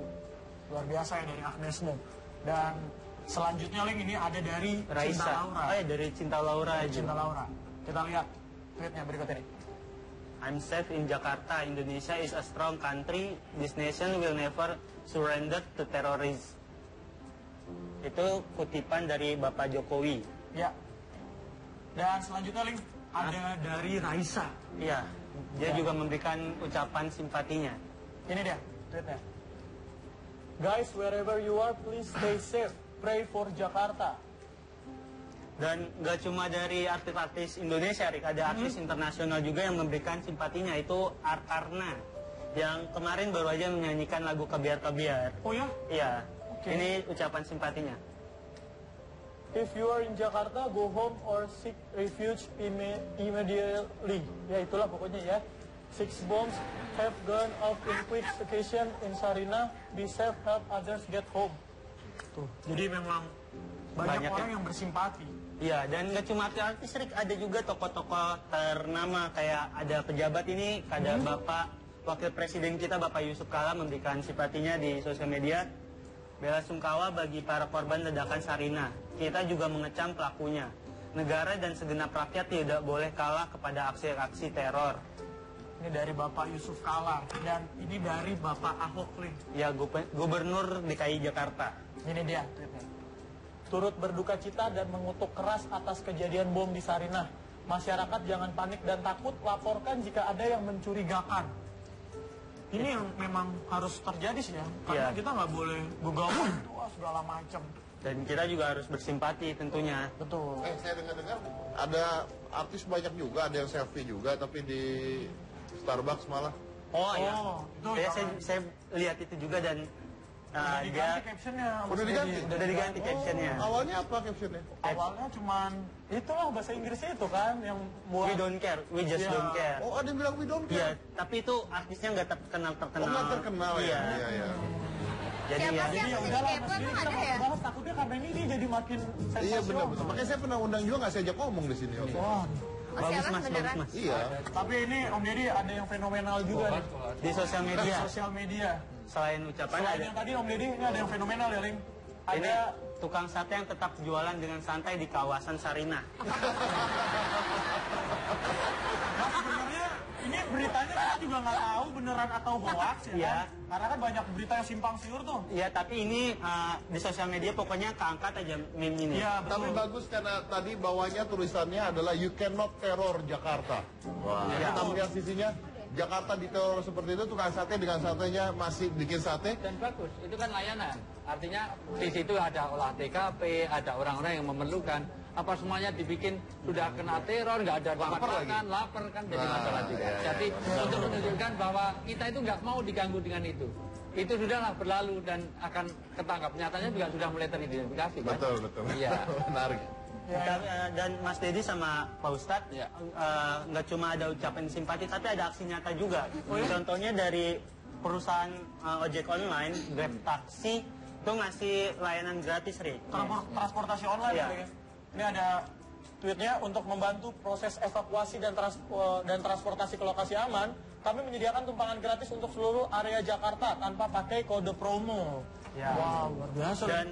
Luar biasa ya dari Agnes Mo. Dan selanjutnya Ling ini ada dari Raisa. Cinta Laura. Dari Cinta Laura aja. Cinta Laura. Kita lihat tweetnya berikut ini. I'm safe in Jakarta. Indonesia is a strong country. This nation will never surrender to terrorists. Itu kutipan dari Bapak Jokowi. Ya. Dan selanjutnya Ling ada dari Raisa. Iya. Dia juga memberikan ucapan simpatinya. Ini dia tweetnya. Guys, wherever you are, please stay safe. Pray for Jakarta. Dan gak cuma dari artis-artis Indonesia, Rik, ada artis internasional juga yang memberikan simpatinya. Itu Arkarna, yang kemarin baru aja menyanyikan lagu Kebiar-Kebiar. Oh ya? Iya. Oke. Ini ucapan simpatinya. If you are in Jakarta, go home or seek refuge immediately. Ya itulah pokoknya ya. 6 bombs have gone off in quick succession in Sarinah. Be safe, help others get home. Tuh. Jadi memang banyak orang yang bersimpati. Iya, dan gak cuma artis, Rik, ada juga tokoh-tokoh ternama. Kayak ada pejabat ini, ada Bapak Wakil Presiden kita, Bapak Yusuf Kala, memberikan simpatinya di sosial media. Bela sungkawa bagi para korban ledakan Sarinah. Kita juga mengecam pelakunya. Negara dan segenap rakyat tidak boleh kalah kepada aksi-aksi teror. Ini dari Bapak Yusuf Kala dan ini dari Bapak Ahok Ling. Ya, Gubernur DKI Jakarta. Ini dia tweetnya. Turut berduka cita dan mengutuk keras atas kejadian bom di Sarinah. Masyarakat jangan panik dan takut, laporkan jika ada yang mencurigakan. Ini yang memang harus terjadi sih ya. Karena kita nggak boleh gegabah segala macam. Dan kita juga harus bersimpati tentunya. Betul. Saya dengar-dengar ada artis banyak juga, ada yang selfie juga, tapi di Starbucks malah. Oh iya. Itu Ya, saya lihat itu juga dan udah dia diganti captionnya. Udah diganti? udah diganti captionnya. Awalnya apa captionnya? Awalnya cuman itulah bahasa Inggrisnya itu kan yang buat. We don't care, we just don't care. Oh, ada yang bilang we don't Iya, care. tapi itu artisnya nggak terkenal. Oh, nggak terkenal ya? Iya, iya. Jadi Siapa ya. sih yang Ya masih udahlah, kepo Mas Didi, emang kita ada nggak ya? bahas, takutnya karena ini dia jadi makin sensasional. Iya benar-benar. Makanya saya pernah undang juga nggak saya ajak ngomong di sini. Wah, Oh, Bagus siapa mas, bagus beneran? mas. Iya. Tapi ini Om Deddy ada yang fenomenal juga nih. Di sosial Di media. sosial media. Selain ucapan Selain ada. yang tadi Om Deddy, ini ada yang fenomenal ya, Ling. Ini Ada tukang sate yang tetap jualan dengan santai di kawasan Sarinah. Nah, sebenarnya ini beritanya kita juga nggak tahu beneran atau hoax ya Iya. kan? Karena kan banyak berita yang simpang siur tuh. Iya, tapi ini di sosial media pokoknya keangkat aja meme ini. Iya, Tapi betul. bagus karena tadi bawahnya tulisannya adalah you cannot terror Jakarta. Wah. Ya. Kita melihat sisinya Jakarta diteror seperti itu, tukang sate dengan satenya masih bikin sate. Dan bagus, itu kan layanan. Artinya di situ ada olah TKP, ada orang-orang yang memerlukan. Apa semuanya dibikin sudah kena teror, nggak ada tempat Lapar lagi. makan, lapar kan jadi Nah, masalah juga. iya, iya, Jadi iya. untuk menunjukkan bahwa kita itu nggak mau diganggu dengan itu. Itu sudahlah berlalu dan akan ketangkap. Nyatanya juga sudah mulai teridentifikasi kan? Betul, betul. Iya. Menarik. Dan Mas Deddy sama Pak Ustadz Ya. nggak cuma ada ucapan simpati, tapi ada aksi nyata juga. Contohnya dari perusahaan ojek online, Grab Taksi, itu ngasih layanan gratis, Rik. Transportasi online Iya. ya. Ini ada tweetnya untuk membantu proses evakuasi dan transportasi ke lokasi aman. Kami menyediakan tumpangan gratis untuk seluruh area Jakarta tanpa pakai kode promo. Ya. Wow, luar biasa. Dan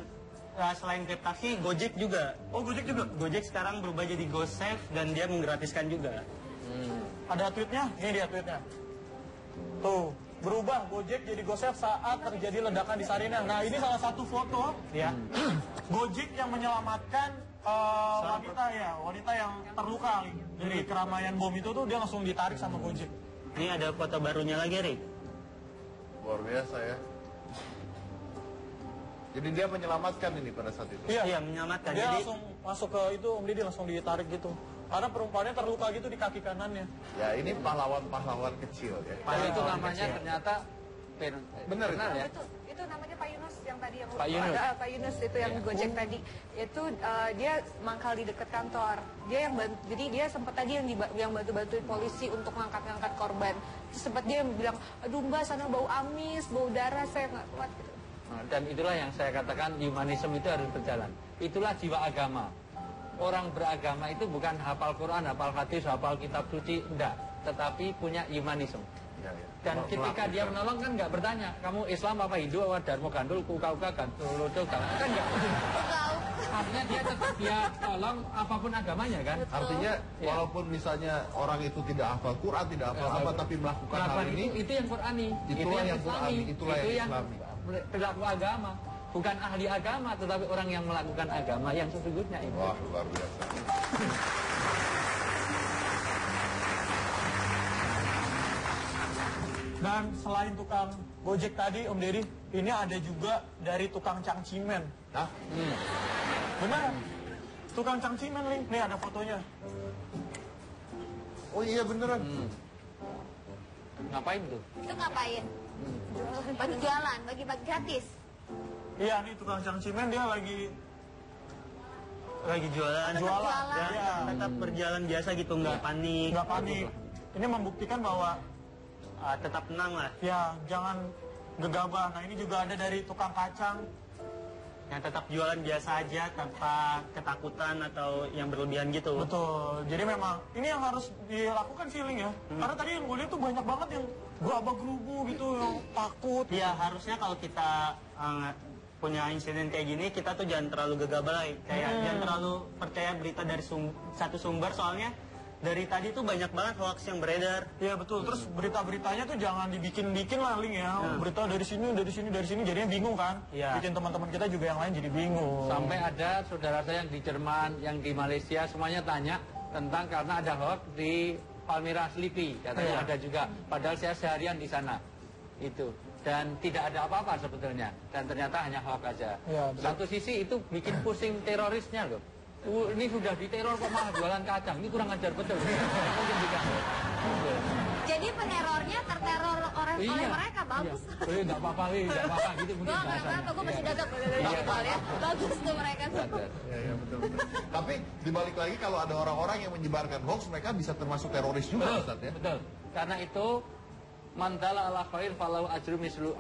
selain Grab Taksi, Gojek juga. Oh, Gojek juga. Gojek sekarang berubah jadi GoSave dan dia menggratiskan juga. Ada tweetnya? Ini dia tweetnya. Tuh, berubah Gojek jadi GoSave saat terjadi ledakan di Sarinah. Nah, ini salah satu foto Ya. Gojek yang menyelamatkan wanita yang terluka Ling. Dari keramaian bom itu tuh dia langsung ditarik sama Gojek. Ini ada foto barunya lagi, Rik. Luar biasa ya. Jadi dia menyelamatkan ini pada saat itu. Iya, menyelamatkan. Dia Jadi langsung masuk ke itu, Om Didi langsung ditarik gitu. Karena perempuannya terluka gitu di kaki kanannya. Ya ini pahlawan-pahlawan kecil ya. Dan itu namanya ternyata Benar itu. ya. Itu namanya Pak Yunus yang tadi yang Pak Yunus. Pak Yunus itu yang Gojek tadi. Itu dia mangkal di dekat kantor. Dia yang jadi dia sempat tadi yang bantu-bantuin polisi untuk ngangkat-ngangkat korban. Terus sempat dia bilang, "Aduh Mbak, sana bau amis, bau darah, saya nggak kuat." Gitu. Dan itulah yang saya katakan humanisme itu harus berjalan. Itulah jiwa agama. Orang beragama itu bukan hafal Quran, hafal hadis, hafal kitab suci, enggak. Tetapi punya humanisme. Ya, ya. Dan ketika dia menolong kan nggak bertanya, kamu Islam apa Hindu apa Dharma Gandul, Kukauka, Ganduludo, kan nggak. Artinya dia tetap dia tolong apapun agamanya kan. Artinya Ya. walaupun misalnya orang itu tidak hafal Quran, tidak hafal apa, tapi melakukan hal Melakukan ini, itu yang Qurani, itulah yang Islami, Qurani, itulah itu yang yang Islami. perilaku agama. Bukan ahli agama, tetapi orang yang melakukan agama yang sesungguhnya itu. wah luar biasa. Dan selain tukang Gojek tadi, Om Deddy, ini ada juga dari tukang cangcimen. Hah? Benar? Tukang cangcimen, Ling. Nih ada fotonya. Oh iya beneran. Ngapain tuh? Itu ngapain? Bagi jualan, bagi-bagi gratis. Iya, nih tukang cangcimen dia lagi jualan. jualan. Dan Iya. tetap berjalan biasa gitu, nggak panik. Nggak panik. Ini membuktikan bahwa Tetap tenang lah. ya jangan gegabah. Nah ini juga ada dari tukang kacang. Yang tetap jualan biasa aja tanpa ketakutan atau yang berlebihan gitu. Betul. Jadi memang ini yang harus dilakukan sih, Ling ya. Karena tadi yang gue lihat tuh banyak banget yang gerabah-gerubu gitu, yang takut. Ya harusnya kalau kita punya insiden kayak gini, kita tuh jangan terlalu gegabah lah. Kayak jangan terlalu percaya berita dari satu sumber, soalnya dari tadi tuh banyak banget hoax yang beredar. Iya betul. Terus berita-beritanya tuh jangan dibikin-bikin lah, Ling ya. Berita dari sini, jadinya bingung kan. Iya. Bikin teman-teman kita juga yang lain jadi bingung. Sampai ada saudara saya yang di Jerman, yang di Malaysia, semuanya tanya tentang karena ada hoax di Palmyra Sleepy, katanya ada juga. Padahal saya seharian di sana, itu. Dan tidak ada apa-apa sebetulnya. Dan ternyata hanya hoax aja. Ya, betul. Satu sisi itu bikin pusing terorisnya loh. Ini sudah diteror kok malah jualan kacang. Ini kurang ajar betul. Mungkin juga. Jadi penerornya terteror oleh mereka, bagus. Iya. Nggak apa-apa, nggak apa-apa gitu Gue mungkin nggak bahasanya. apa-apa, gue masih Iya. dagang. Iya. Bagus tuh mereka. Sadar. Ya, ya betul. Tapi dibalik lagi kalau ada orang-orang yang menyebarkan hoax, mereka bisa termasuk teroris juga, Ustaz ya. Betul. Karena itu mandala ala khair falau ajru mislu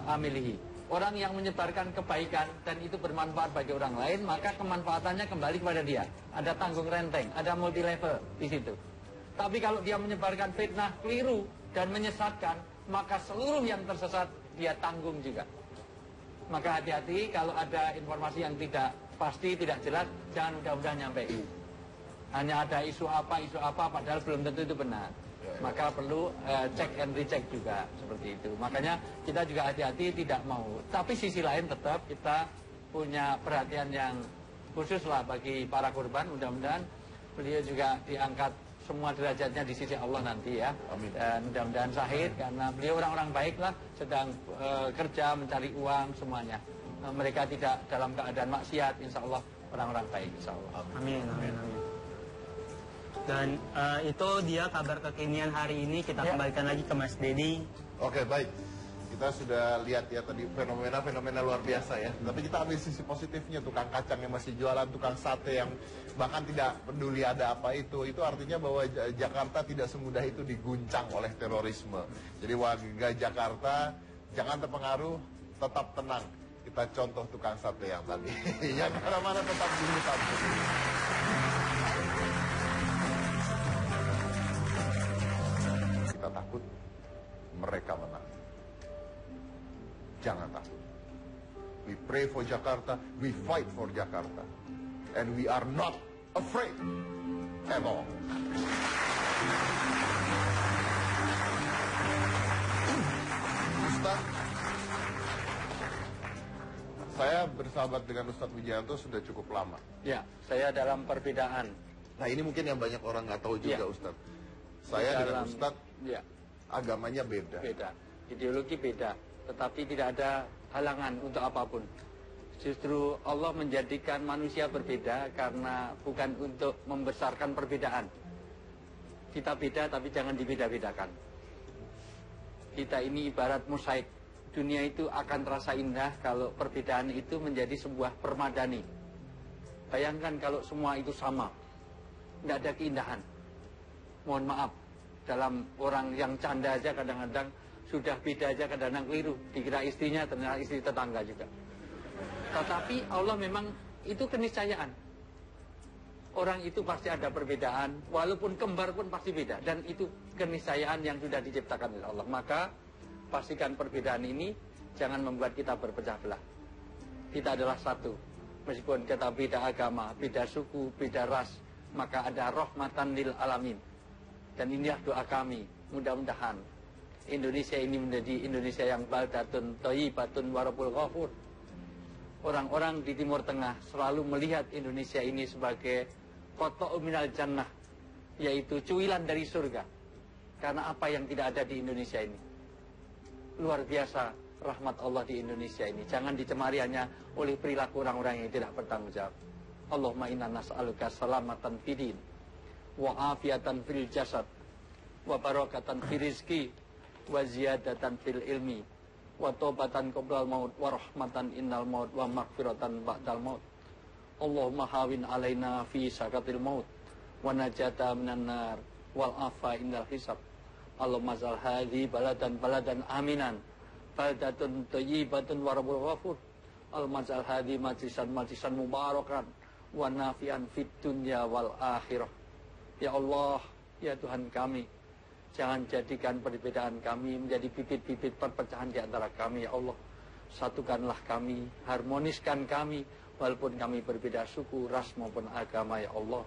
amilihi. Orang yang menyebarkan kebaikan dan itu bermanfaat bagi orang lain, maka kemanfaatannya kembali kepada dia. Ada tanggung renteng, ada multi level di situ. Tapi kalau dia menyebarkan fitnah keliru dan menyesatkan, maka seluruh yang tersesat dia tanggung juga. Maka hati-hati kalau ada informasi yang tidak pasti, tidak jelas, jangan mudah-mudahan nyampein. Hanya ada isu apa, padahal belum tentu itu benar. Maka perlu cek and recheck juga, seperti itu. Makanya kita juga hati-hati tidak mau. Tapi sisi lain tetap kita punya perhatian yang khusus lah bagi para korban. Mudah-mudahan beliau juga diangkat semua derajatnya di sisi Allah nanti ya. Amin. Dan mudah-mudahan syahid karena beliau orang-orang baik lah, sedang kerja, mencari uang semuanya. Mereka tidak dalam keadaan maksiat, insya Allah orang-orang baik, insya Allah. Amin, amin, amin. Dan itu dia kabar kekinian hari ini. Kita kembalikan lagi ke Mas Dedi. Oke, baik. Kita sudah lihat ya tadi fenomena luar biasa ya. Tapi kita ambil sisi positifnya, tukang kacang yang masih jualan, tukang sate yang bahkan tidak peduli ada apa itu artinya bahwa Jakarta tidak semudah itu diguncang oleh terorisme. Jadi warga Jakarta jangan terpengaruh, tetap tenang. Kita contoh tukang sate yang tadi. Yang mana-mana tetap dulu satu. Kita takut, mereka menang. Jangan takut. We pray for Jakarta, we fight for Jakarta. And we are not afraid at all. Ustaz, saya bersahabat dengan Ustadz Wijayanto sudah cukup lama. Ya, saya dalam perbedaan. Nah ini mungkin yang banyak orang nggak tahu juga Ustadz. Saya dengan Ustadz agamanya beda. Beda, ideologi beda. Tetapi tidak ada halangan untuk apapun. Justru Allah menjadikan manusia berbeda karena bukan untuk membesarkan perbedaan. Kita beda tapi jangan dibeda-bedakan. Kita ini ibarat mosaik. Dunia itu akan terasa indah kalau perbedaan itu menjadi sebuah permadani. Bayangkan kalau semua itu sama, tidak ada keindahan. Mohon maaf, dalam orang yang canda aja kadang-kadang sudah beda aja, kadang-kadang keliru. Dikira istrinya, ternyata istri tetangga juga. Tetapi Allah memang itu keniscayaan. Orang itu pasti ada perbedaan, walaupun kembar pun pasti beda. Dan itu keniscayaan yang sudah diciptakan oleh Allah. Maka pastikan perbedaan ini jangan membuat kita berpecah belah. Kita adalah satu. Meskipun kita beda agama, beda suku, beda ras, maka ada rahmatan lil alamin. Dan inilah doa kami. Mudah-mudahan Indonesia ini menjadi Indonesia yang baldatun thayyibatun warabul ghafur. Orang-orang di Timur Tengah selalu melihat Indonesia ini sebagai qata'u minal jannah, yaitu cuilan dari surga. Karena apa yang tidak ada di Indonesia ini? Luar biasa rahmat Allah di Indonesia ini. Jangan dicemari hanya oleh perilaku orang-orang yang tidak bertanggung jawab. Allahumma inna nas'aluka salamatan fidin, wa afiatan fil jasad, wa barakatan fil rizki, wa ziyadatan fil ilmi, wa taubatan qoblal maut, wa rahmatan innal maut, wa maghfiratan ba'dal maut. Allahumma hawin alaina fi sakatil maut, wa najata minan nar, wal afa indal hisab. Allahumma zal hadhi baladan aminan, baldatun thayyibatun warabul ghafur. Allahumma zal hadhi majlisan mubarakan, wa nafi'an fid dunya wal akhirah. Ya Allah, ya Tuhan kami, jangan jadikan perbedaan kami menjadi bibit-bibit perpecahan di antara kami, ya Allah. Satukanlah kami, harmoniskan kami, walaupun kami berbeda suku, ras maupun agama, ya Allah.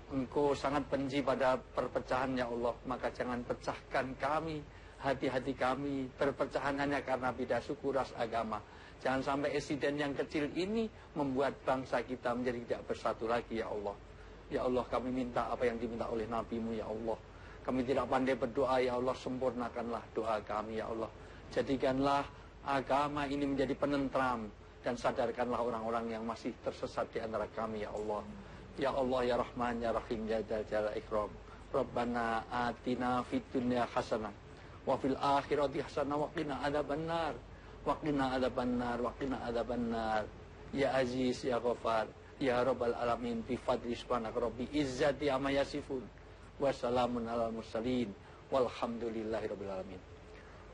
Engkau sangat benci pada perpecahan, ya Allah. Maka jangan pecahkan kami, hati-hati kami berpecahan hanya karena beda suku, ras, agama. Jangan sampai insiden yang kecil ini membuat bangsa kita menjadi tidak bersatu lagi, ya Allah. Ya Allah, kami minta apa yang diminta oleh Nabi-Mu, ya Allah. Kami tidak pandai berdoa, ya Allah, sempurnakanlah doa kami, ya Allah. Jadikanlah agama ini menjadi penentram dan sadarkanlah orang-orang yang masih tersesat di antara kami, ya Allah. Ya Allah, ya Rahman, ya Rahim, ya Jalla Ikram. Rabbana atina fid dunya hasanah wa fil akhirati hasanah wa qina adzabannar. Wa qina adzabannar, wa qina adzabannar. Ya Aziz, ya Ghafar, ya Rabbal alamin, bi fadli subhanaka rabbi izzati amma yasifun. Wassalamun alal mursalin walhamdulillahi rabbil alamin.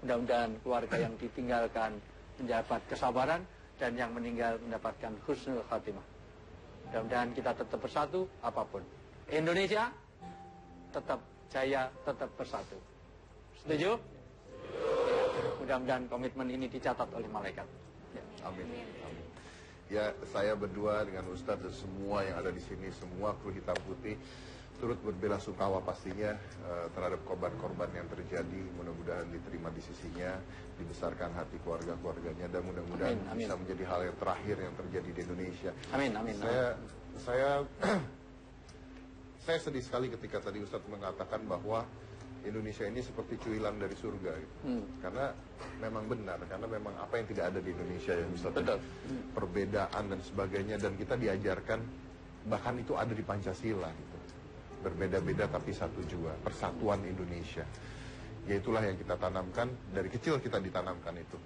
Mudah-mudahan keluarga yang ditinggalkan mendapat kesabaran, dan yang meninggal mendapatkan husnul khatimah. Mudah-mudahan kita tetap bersatu apapun. Indonesia tetap jaya, tetap bersatu. Setuju? Ya, mudah-mudahan komitmen ini dicatat oleh malaikat. Ya. Amin. Amin. Ya, saya berdua dengan Ustadz dan semua yang ada di sini, semua kru hitam putih, turut berbelasungkawa pastinya terhadap korban-korban yang terjadi. Mudah-mudahan diterima di sisinya, dibesarkan hati keluarga-keluarganya, dan mudah-mudahan bisa menjadi hal yang terakhir yang terjadi di Indonesia. Amin, amin. Saya sedih sekali ketika tadi Ustadz mengatakan bahwa Indonesia ini seperti cuilan dari surga gitu. Karena memang benar, karena memang apa yang tidak ada di Indonesia ya Ustadz. Betul. Perbedaan dan sebagainya, dan kita diajarkan bahkan itu ada di Pancasila gitu. Berbeda-beda tapi satu jua, persatuan Indonesia. Ya itulah yang kita tanamkan, dari kecil kita ditanamkan itu.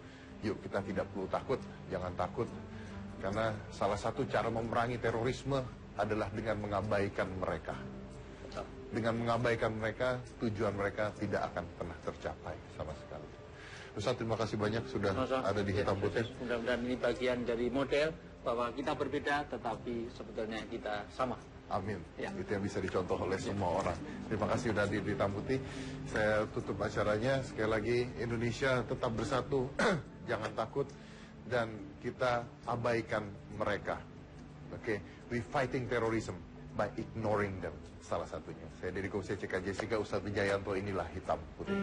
Yuk kita tidak perlu takut, jangan takut. Karena salah satu cara memerangi terorisme adalah dengan mengabaikan mereka. Dengan mengabaikan mereka, tujuan mereka tidak akan pernah tercapai sama sekali. Ustaz, terima kasih banyak sudah ada di Hitam Putih. Mudah-mudahan ini bagian dari model bahwa kita berbeda tetapi sebetulnya kita sama. Amin. Ya. Itu yang bisa dicontoh oleh semua orang. Terima kasih sudah hadir di Hitam Putih. Saya tutup acaranya. Sekali lagi, Indonesia tetap bersatu. Jangan takut. Dan kita abaikan mereka. Oke, we fighting terrorism by ignoring them. Salah satunya. Saya dari Komisi CK Jessica, Ustadz Wijayanto, inilah Hitam Putih.